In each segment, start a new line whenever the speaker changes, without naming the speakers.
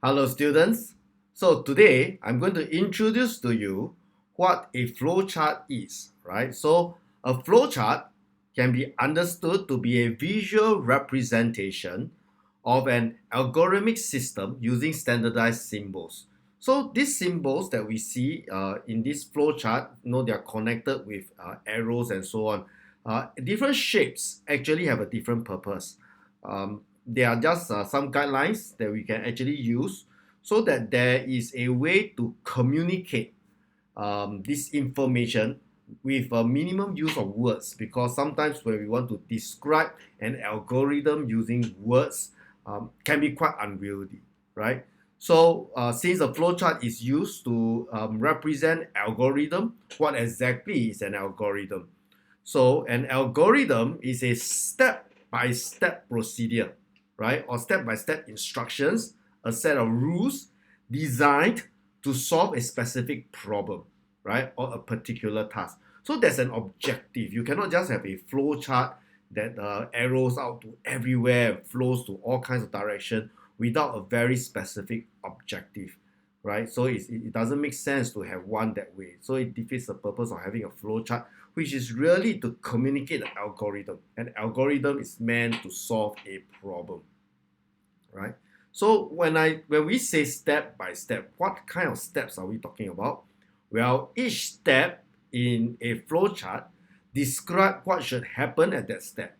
Hello students. So today I'm going to introduce to you what a flowchart is, right? So a flowchart can be understood to be a visual representation of an algorithmic system using standardized symbols. So these symbols that we see in this flowchart, they are connected with arrows and so on. Different shapes actually have a different purpose. They are just some guidelines that we can actually use so that there is a way to communicate this information with a minimum use of words, because sometimes when we want to describe an algorithm using words can be quite unwieldy, right? So since a flowchart is used to represent algorithm, what exactly is an algorithm? So an algorithm is a step-by-step procedure, right? Or step-by-step instructions, a set of rules designed to solve a specific problem, right? Or a particular task. So there's an objective. You cannot just have a flow chart that arrows out to everywhere, flows to all kinds of direction without a very specific objective, right? So it doesn't make sense to have one that way. So it defeats the purpose of having a flow chart, which is really to communicate an algorithm. An algorithm is meant to solve a problem, right? So when we say step by step, what kind of steps are we talking about? Well, each step in a flowchart describe what should happen at that step,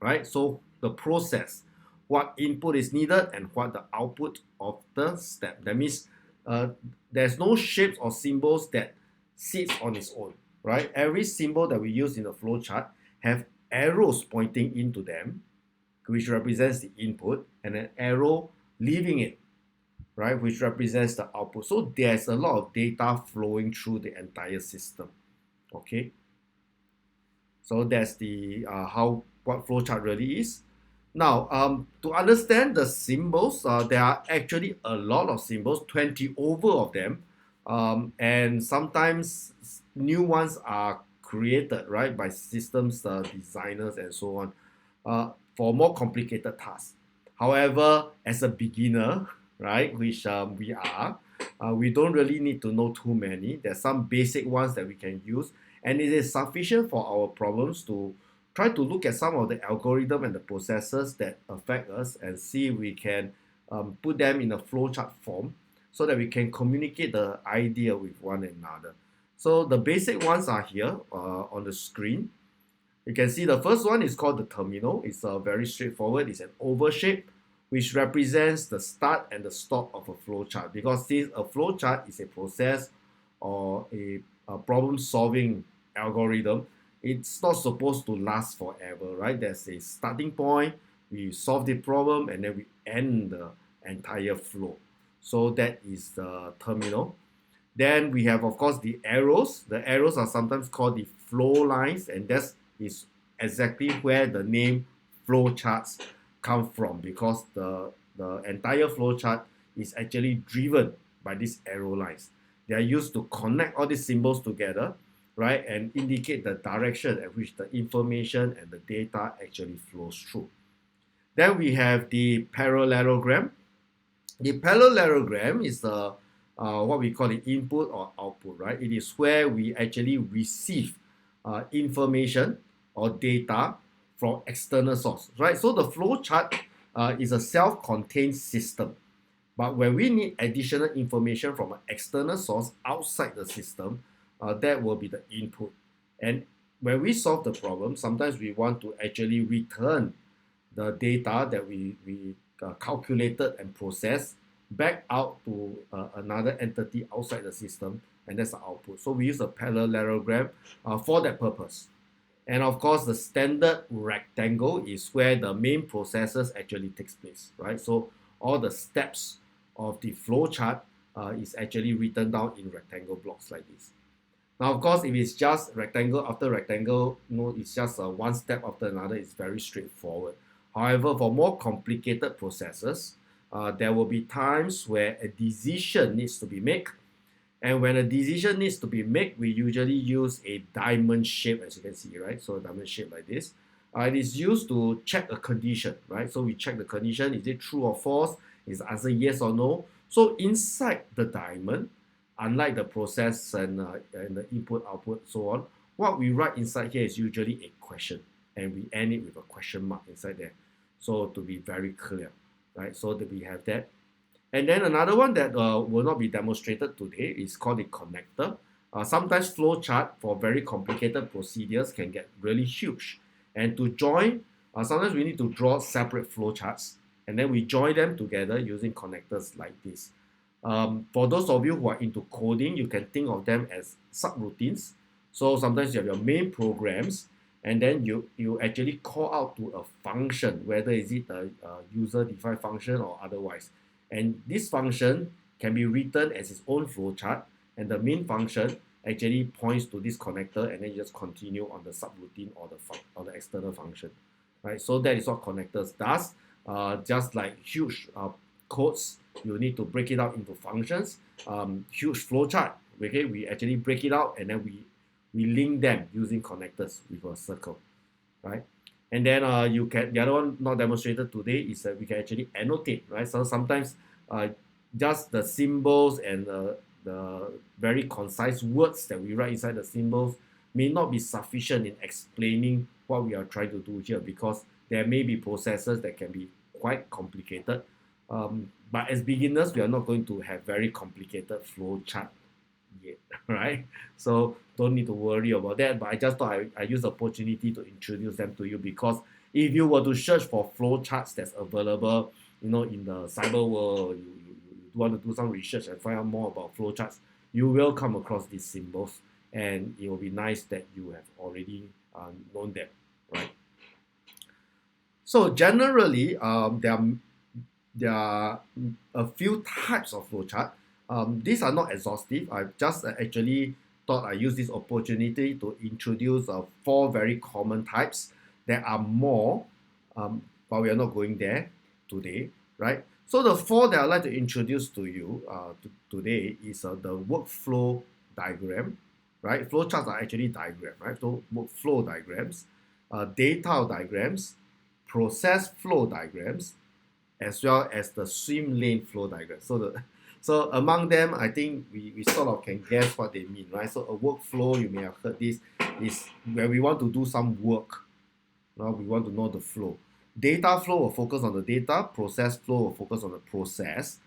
right? So the process, what input is needed and what the output of the step. That means uh, there's no shapes or symbols that sits on its own, right? Every symbol that we use in the flowchart have arrows pointing into them, which represents the input, and an arrow leaving it, right, which represents the output. So there's a lot of data flowing through the entire system. Okay, so that's the how what flowchart really is. Now, to understand the symbols, there are actually a lot of symbols, 20 over of them, and sometimes new ones are created, right, by systems designers and so on, for more complicated tasks. However, as a beginner, right, which we are, we don't really need to know too many. There's some basic ones that we can use, and it is sufficient for our problems to try to look at some of the algorithm and the processes that affect us and see if we can put them in a flowchart form so that we can communicate the idea with one another. So the basic ones are here on the screen. You can see the first one is called the terminal. It's very straightforward. It's an oval shape which represents the start and the stop of a flowchart, because since a flowchart is a process or a problem solving algorithm, it's not supposed to last forever, right? There's a starting point, we solve the problem, and then we end the entire flow. So that is the terminal. Then we have, of course, the arrows. The arrows are sometimes called the flow lines, and that is exactly where the name flow charts come from, because the entire flow chart is actually driven by these arrow lines. They are used to connect all these symbols together, right, and indicate the direction at which the information and the data actually flows through. Then we have the parallelogram. The parallelogram is the what we call the input or output, right? It is where we actually receive information or data from external source, right? So the flow chart is a self-contained system. But when we need additional information from an external source outside the system, that will be the input. And when we solve the problem, sometimes we want to actually return the data that we calculated and processed back out to another entity outside the system, and that's the output. So we use a parallelogram for that purpose. And of course, the standard rectangle is where the main processes actually takes place, right? So all the steps of the flow chart is actually written down in rectangle blocks like this. Now, of course, if it's just rectangle after rectangle, it's just one step after another, it's very straightforward. However, for more complicated processes, there will be times where a decision needs to be made. And when a decision needs to be made, we usually use a diamond shape, as you can see, right? So a diamond shape like this. It is used to check a condition, right? So we check the condition, is it true or false? Is the answer yes or no? So inside the diamond, unlike the process and the input, output, so on, what we write inside here is usually a question, and we end it with a question mark inside there. So to be very clear, right? So that we have that. And then another one that will not be demonstrated today is called the connector. Sometimes flowchart for very complicated procedures can get really huge. And to join, sometimes we need to draw separate flowcharts, and then we join them together using connectors like this. For those of you who are into coding, you can think of them as subroutines. So sometimes you have your main programs, and then you actually call out to a function, whether is it a user-defined function or otherwise. And this function can be written as its own flowchart, and the main function actually points to this connector, and then you just continue on the subroutine or the external function, right? So that is what connectors does. Just like huge codes, you need to break it out into functions. Huge flowchart, okay, we actually break it out and then we link them using connectors with a circle, right? And then you can, the other one not demonstrated today is that we can actually annotate, right? So sometimes just the symbols and the very concise words that we write inside the symbols may not be sufficient in explaining what we are trying to do here, because there may be processes that can be quite complicated. But as beginners, we are not going to have very complicated flow chart yet, right? So don't need to worry about that. But I just thought I use the opportunity to introduce them to you, because if you were to search for flow charts that's available, in the cyber world, you want to do some research and find out more about flow charts, you will come across these symbols, and it will be nice that you have already known them, right? So generally, there are a few types of flowchart. These are not exhaustive. I just actually thought I use this opportunity to introduce 4 very common types. There are more, but we are not going there today, right? So the 4 that I'd like to introduce to you today is the workflow diagram, right? Flowcharts are actually diagrams, right? So workflow diagrams, data diagrams, process flow diagrams, as well as the swim lane flow diagram. So among them, I think we sort of can guess what they mean, right? So a workflow, you may have heard this, is where we want to do some work. Now we want to know the flow. Data flow will focus on the data. Process flow will focus on the process.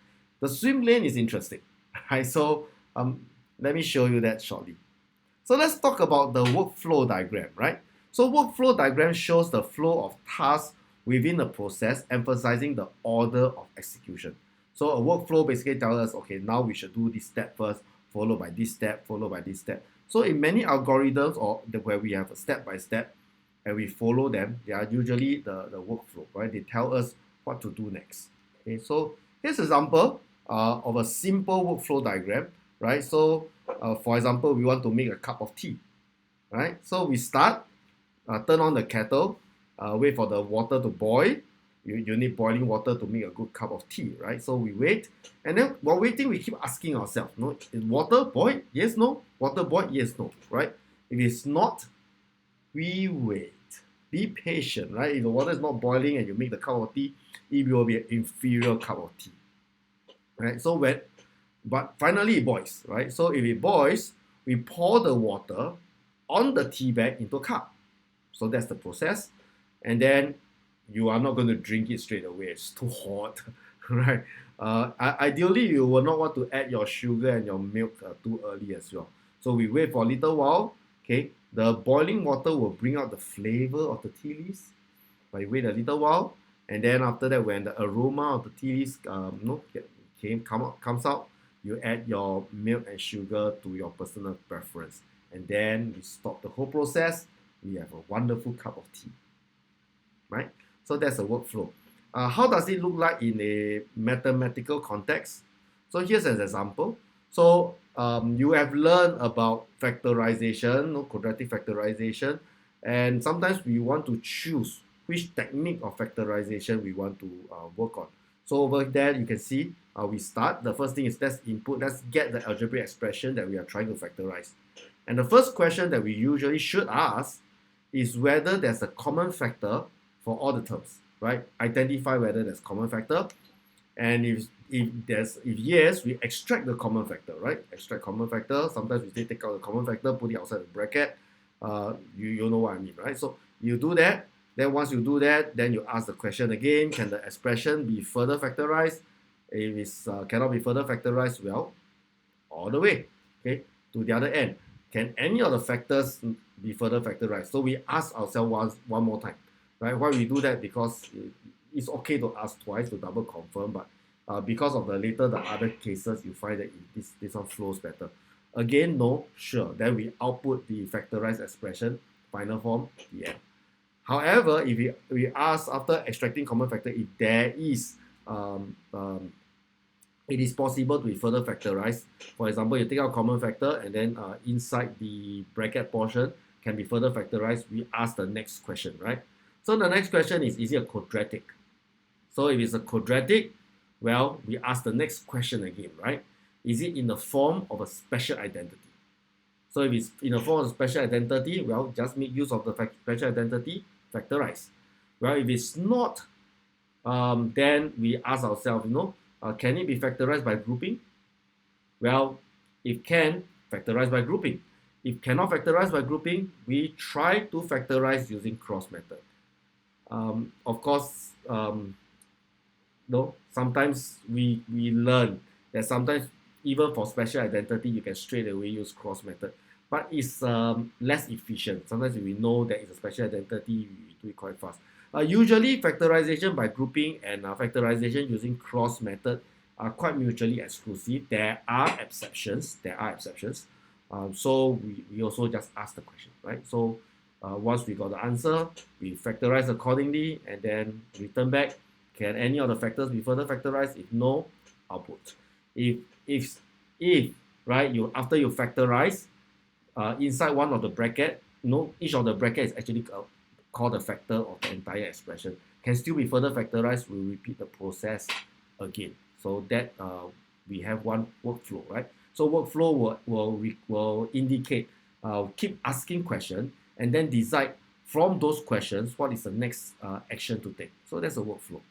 The swim lane is interesting, right? So let me show you that shortly. So let's talk about the workflow diagram, right? So workflow diagram shows the flow of tasks within the process, emphasizing the order of execution. So a workflow basically tells us, okay, now we should do this step first, followed by this step, followed by this step. So in many algorithms where we have a step by step and we follow them, they are usually the workflow, right? They tell us what to do next. Okay, so here's an example of a simple workflow diagram, right? So for example, we want to make a cup of tea, right? So we start, turn on the kettle, wait for the water to boil. You need boiling water to make a good cup of tea, right? So we wait, and then while waiting, we keep asking ourselves, no, is water boiled? Yes, no. Water boiled? Yes, no, right? If it's not, we wait. Be patient, right? If the water is not boiling and you make the cup of tea, it will be an inferior cup of tea, right? So but finally it boils, right? So if it boils, we pour the water on the tea bag into a cup. So that's the process. And then you are not going to drink it straight away. It's too hot, right? Ideally, you will not want to add your sugar and your milk too early as well. So we wait for a little while. Okay, the boiling water will bring out the flavor of the tea leaves. But you wait a little while, and then after that, when the aroma of the tea leaves comes out, you add your milk and sugar to your personal preference, and then we stop the whole process. We have a wonderful cup of tea, right? So that's a workflow. How does it look like in a mathematical context? So here's an example. So you have learned about factorization, quadratic factorization, and sometimes we want to choose which technique of factorization we want to work on. So over there, you can see we start. The first thing is let's get the algebraic expression that we are trying to factorize. And the first question that we usually should ask is whether there's a common factor for all the terms, right? Identify whether there's common factor. And if yes, we extract the common factor, right? Extract common factor. Sometimes we say take out the common factor, put it outside the bracket. You know what I mean, right? So you do that. Then once you do that, then you ask the question again: can the expression be further factorized? If it cannot be further factorized, well, all the way, okay, to the other end. Can any of the factors be further factorized? So we ask ourselves one more time, right? Why we do that? Because it's okay to ask twice to double confirm, but because of the other cases, you find that this one flows better. Again, no, sure. Then we output the factorized expression, final form, the end. However, if we ask after extracting common factor, if there is um, um, it is possible to be further factorized. For example, you take out common factor and then inside the bracket portion can be further factorized. We ask the next question, right? So the next question is it a quadratic? So if it's a quadratic, well, we ask the next question again, right? Is it in the form of a special identity? So if it's in the form of a special identity, well, just make use of the special identity, factorize. Well, if it's not, then we ask ourselves, can it be factorized by grouping? Well, if can, factorize by grouping. If cannot factorize by grouping, we try to factorize using cross method. Of course, no, sometimes we learn that sometimes even for special identity, you can straight away use cross method, but it's less efficient. Sometimes we know that it's a special identity, we do it quite fast. Usually, factorization by grouping and factorization using cross method are quite mutually exclusive. There are exceptions. There are exceptions. So we also just ask the question, right? So once we got the answer, we factorize accordingly and then return back. Can any of the factors be further factorized? If no, output. If if if right, you after you factorize inside one of the bracket, each of the bracket is actually called the factor of the entire expression. Can still be further factorized. We'll repeat the process again. So that we have one workflow, right? So workflow will indicate keep asking questions and then decide from those questions what is the next action to take. So that's a workflow.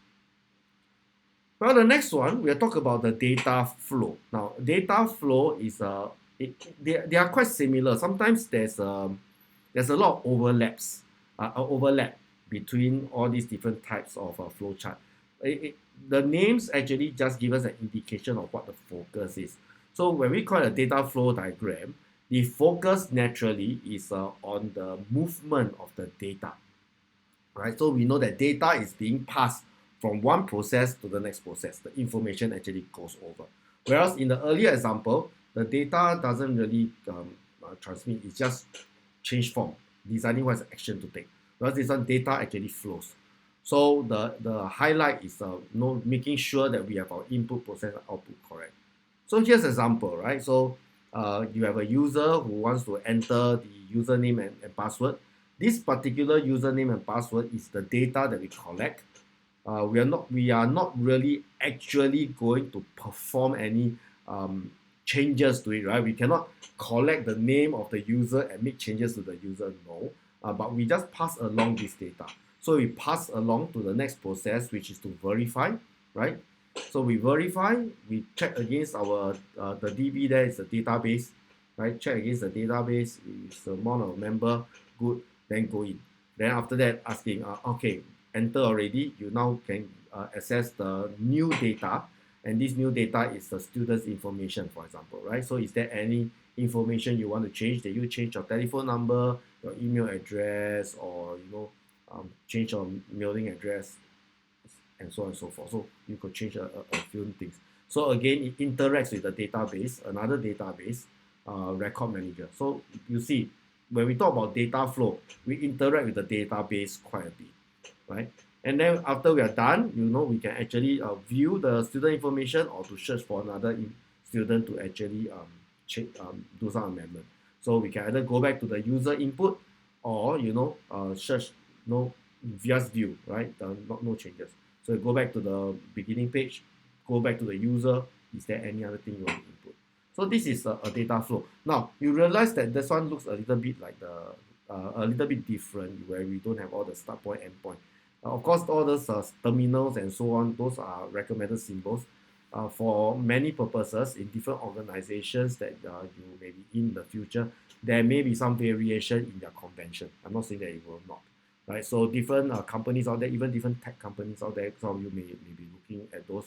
Well, the next one, we'll talk about the data flow. Now, data flow is they are quite similar. Sometimes there's a lot of overlap between all these different types of flowchart. The names actually just give us an indication of what the focus is. So when we call it a data flow diagram, the focus naturally is on the movement of the data, right? So we know that data is being passed from one process to the next process. The information actually goes over. Whereas in the earlier example, the data doesn't really transmit, it's just change form, deciding what's the action to take. Whereas this one, data actually flows. So the highlight is making sure that we have our input, process, and output correct. So here's an example, right? So you have a user who wants to enter the username and password. This particular username and password is the data that we collect. We are not really actually going to perform any changes to it, right? We cannot collect the name of the user and make changes to the user, no. But we just pass along this data. So we pass along to the next process, which is to verify, right? So we verify, we check against our the DB there is a database, right? Check against the database, is the amount of member, good, then go in. Then after that, asking, okay, enter already, you now can access the new data, and this new data is the student's information, for example, right? So is there any information you want to change? Did you change your telephone number, your email address, or change your mailing address, and so on and so forth? So you could change a few things. So again, it interacts with the database, another database, record manager. So you see, when we talk about data flow, we interact with the database quite a bit, right? And then after we are done, we can actually view the student information or to search for another student to actually do some amendment. So we can either go back to the user input or search just view, right? No changes. So go back to the beginning page, go back to the user. Is there any other thing you want to input? So this is a data flow. Now you realize that this one looks a little bit like a little bit different, where we don't have all the start point, end point. Of course, all those terminals and so on, those are recommended symbols for many purposes in different organizations that you may be in the future. There may be some variation in their convention. I'm not saying that it will not. Right, so different companies out there, even different tech companies out there, some of you may be looking at those.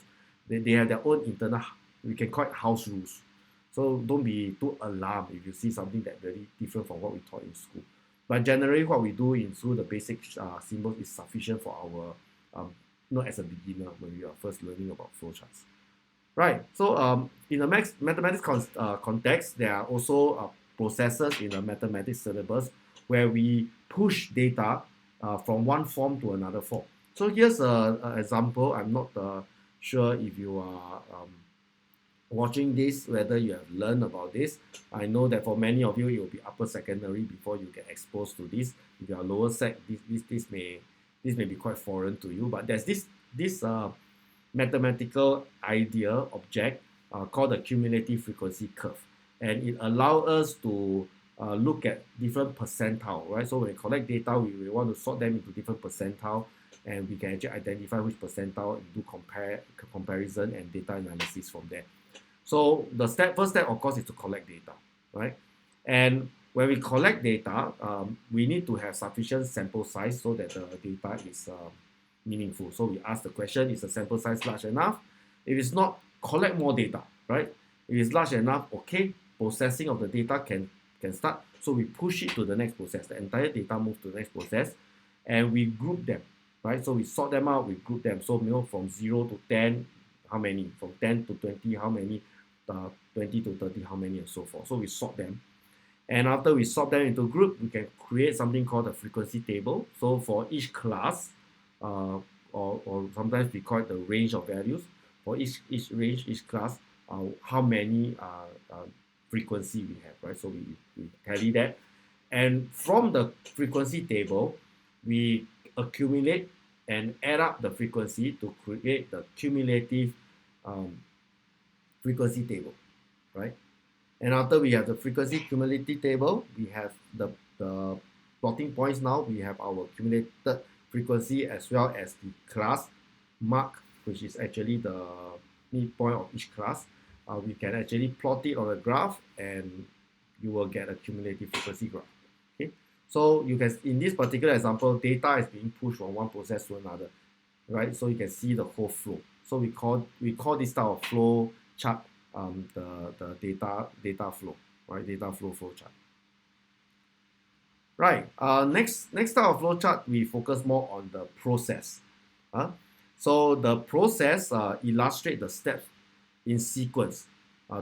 They have their own internal, we can call it house rules. So don't be too alarmed if you see something that very different from what we taught in school. But generally, what we do in school, the basic symbols is sufficient for our, not as a beginner when we are first learning about flowcharts. Right. So in the mathematics context, there are also processes in the mathematics syllabus where we push data from one form to another form. So here's an example. I'm not sure if you are watching this, whether you have learned about this. I know that for many of you, it will be upper secondary before you get exposed to this. If you are lower sec, this may be quite foreign to you. But there's this mathematical idea object called the cumulative frequency curve, and it allows us to look at different percentile, right? So when we collect data, we want to sort them into different percentile, and we can actually identify which percentile and do comparison and data analysis from there. So the first step, of course, is to collect data, right? And when we collect data, we need to have sufficient sample size so that the data is meaningful. So we ask the question, is the sample size large enough? If it's not, collect more data, right? If it's large enough, okay, processing of the data can start. So we push it to the next process. The entire data moves to the next process, and we group them, right? So we sort them out, we group them. So from 0 to 10, how many? From 10 to 20, how many? 20 to 30, how many, and so forth. So we sort them. And after we sort them into group, we can create something called a frequency table. So for each class, or sometimes we call it the range of values, for each range, each class, how many frequency we have, right? So we tally that. And from the frequency table, we accumulate and add up the frequency to create the cumulative frequency table, right? And after we have the frequency cumulative table, we have the plotting points now. We have our cumulated frequency as well as the class mark, which is actually the midpoint of each class. We can actually plot it on a graph, and you will get a cumulative frequency graph. Okay, so you can, in this particular example, data is being pushed from one process to another, right? So you can see the whole flow. So we call this type of flow chart the data flow, right? Data flow chart. Right. Next type of flow chart, we focus more on the process. So the process illustrate the steps in sequence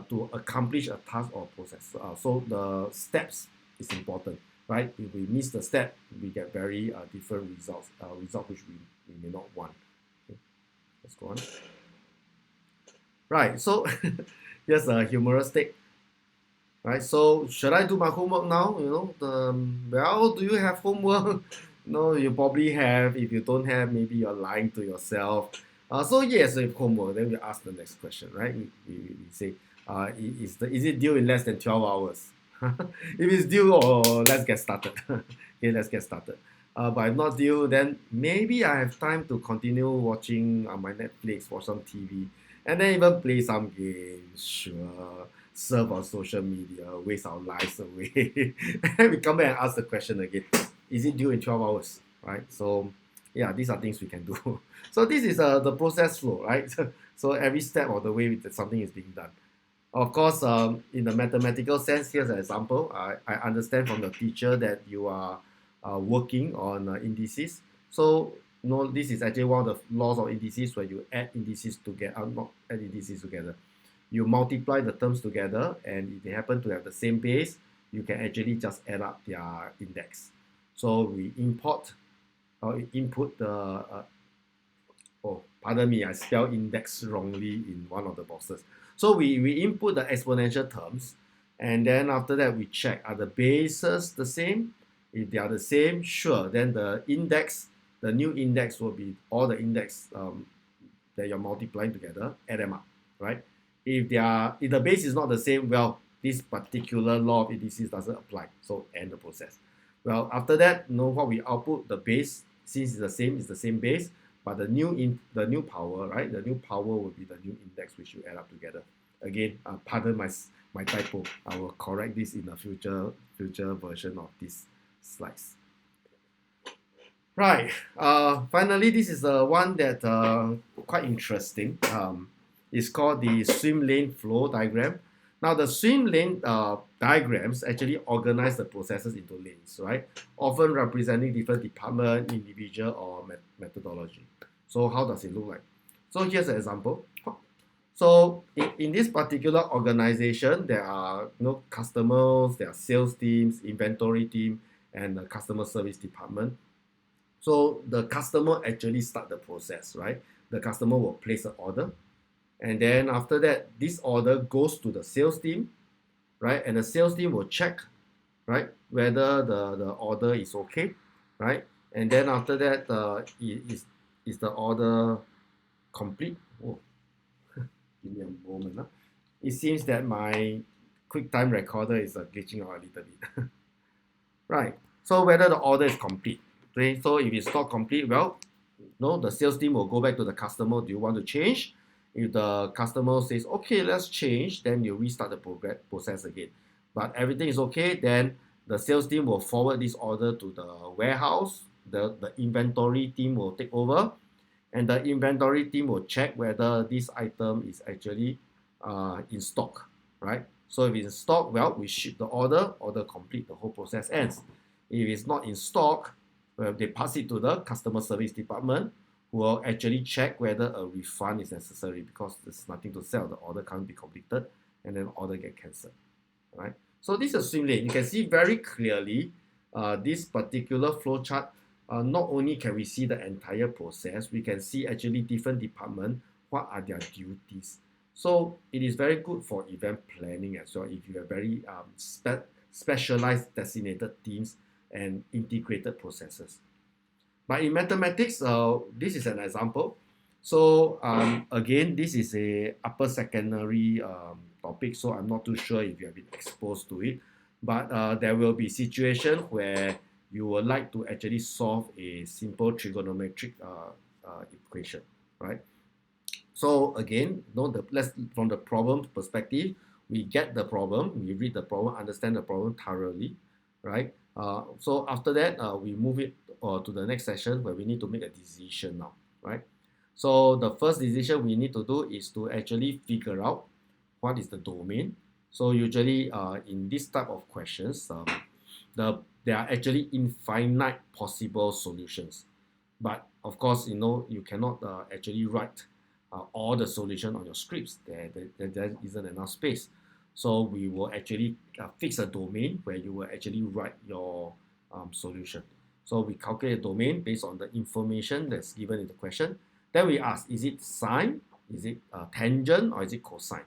to accomplish a task or process. So the steps is important, right? If we miss the step, we get very different results, which we may not want. Okay. Let's go on. Right. So here's a humorous take. Right. So should I do my homework now? Well, do you have homework? No, you probably have. If you don't have, maybe you're lying to yourself. So yes, if homework, then we ask the next question, right? We say, is it due in less than 12 hours? If it's due, let's get started. Okay, let's get started. But if not due, then maybe I have time to continue watching my Netflix, watch some TV, and then even play some games, sure, surf on social media, waste our lives away. And we come back and ask the question again, is it due in 12 hours, right? So yeah, these are things we can do. So this is the process flow, right? So every step of the way that something is being done. Of course, in the mathematical sense, here's an example. I understand from the teacher that you are working on indices. So this is actually one of the laws of indices where you add indices together, not add indices together. You multiply the terms together, and if they happen to have the same base, you can actually just add up their index. So we input the, pardon me, I spelled index wrongly in one of the boxes. So we input the exponential terms, and then after that we check, are the bases the same? If they are the same, sure, then the new index will be all the index that you're multiplying together, add them up, right? If the base is not the same, well, this particular law of indices doesn't apply, so end the process. Well, after that, what we output, the base since it's the same base, but the new power, right? The new power will be the new index which you add up together. Again, pardon my typo. I will correct this in a future version of these slides. Right. Finally, this is the one that quite interesting. It's called the swim lane flow diagram. Now, the swim lane diagrams actually organize the processes into lanes, right? Often representing different department, individual, or methodology. So, how does it look like? So, here's an example. So, in this particular organization, there are customers, there are sales teams, inventory team, and the customer service department. So the customer actually start the process, right? The customer will place an order, and then after that, this order goes to the sales team, right? And the sales team will check, right, whether the order is okay, right? And then after that, is the order complete? Oh, give me a moment. Huh? It seems that my QuickTime recorder is glitching out a little bit. Right. So whether the order is complete. Okay. So if it's not complete, well, no, the sales team will go back to the customer. Do you want to change? If the customer says, okay, let's change, then you restart the process again. But everything is okay, then the sales team will forward this order to the warehouse. The inventory team will take over, and the inventory team will check whether this item is actually in stock, right? So if it's in stock, well, we ship the order complete, the whole process ends. If it's not in stock, well, they pass it to the customer service department, who will actually check whether a refund is necessary because there's nothing to sell. The order can't be completed, and then order get cancelled, right? So this is a swim lane. You can see very clearly this particular flowchart. Not only can we see the entire process, we can see actually different departments, what are their duties. So it is very good for event planning as well if you have very specialized designated teams and integrated processes. But in mathematics, this is an example. So again, this is a upper secondary topic, so I'm not too sure if you have been exposed to it. But there will be situations where you would like to actually solve a simple trigonometric equation, right? So again, let's from the problem perspective, we get the problem, we read the problem, understand the problem thoroughly, right? So after that, we move it to the next session where we need to make a decision now, right? So the first decision we need to do is to actually figure out what is the domain. So usually in this type of questions, there are actually infinite possible solutions. But of course, you cannot actually write all the solution on your scripts. There isn't enough space. So we will actually fix a domain where you will actually write your solution. So we calculate a domain based on the information that's given in the question. Then we ask, is it sine, is it tangent, or is it cosine,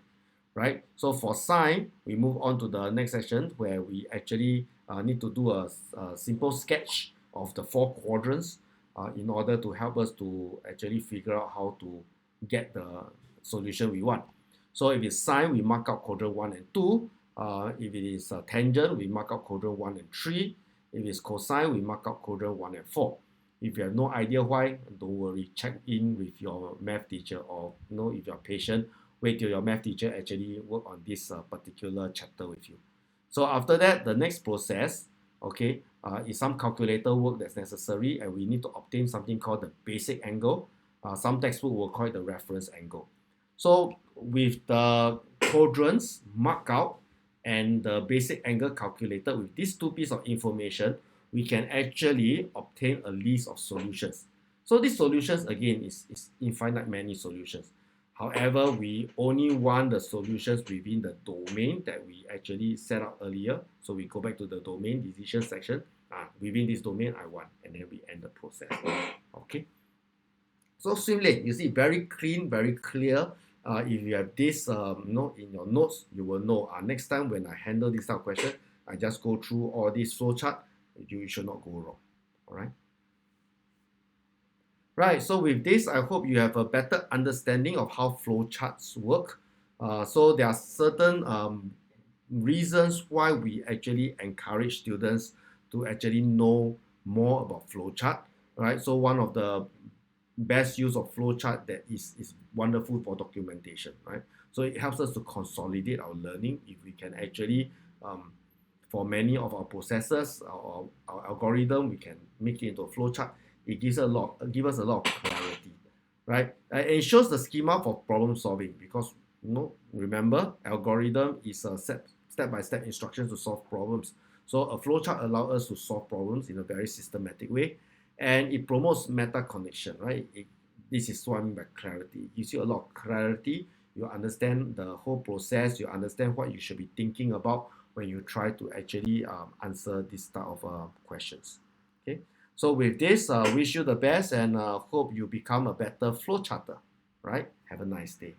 right? So for sine, we move on to the next section where we actually need to do a simple sketch of the 4 quadrants in order to help us to actually figure out how to get the solution we want. So if it's sine, we mark out quadrant 1 and 2. If it is tangent, we mark out quadrant 1 and 3. If it's cosine, we mark out quadrant 1 and 4. If you have no idea why, don't worry, check in with your math teacher, or if you're patient, wait till your math teacher actually work on this particular chapter with you. So after that, the next process, okay, is some calculator work that's necessary, and we need to obtain something called the basic angle. Some textbook will call it the reference angle. So with the quadrants marked out and the basic angle calculated, with these 2 pieces of information, we can actually obtain a list of solutions. So these solutions, again, is infinite many solutions. However, we only want the solutions within the domain that we actually set up earlier. So we go back to the domain decision section. Within this domain, I want, and then we end the process. Okay. So swim lane, you see, very clean, very clear. If you have this, in your notes, you will know. Next time when I handle this type of question, I just go through all this flowchart. You should not go wrong. All right. Right. So with this, I hope you have a better understanding of how flowcharts work. So there are certain reasons why we actually encourage students to actually know more about flowchart. right? So one of the best use of flowchart that is wonderful for documentation, right? So it helps us to consolidate our learning if we can actually, for many of our processes, our algorithm, we can make it into a flowchart. It give us a lot of clarity, right? It shows the schema for problem solving because remember, algorithm is a step-by-step instructions to solve problems. So a flowchart allows us to solve problems in a very systematic way, and it promotes meta connection, right? This is what I mean by clarity. It gives you a lot of clarity. You understand the whole process. You understand what you should be thinking about when you try to actually answer this type of questions. Okay. So with this, wish you the best and hope you become a better flowcharter. Right. Have a nice day.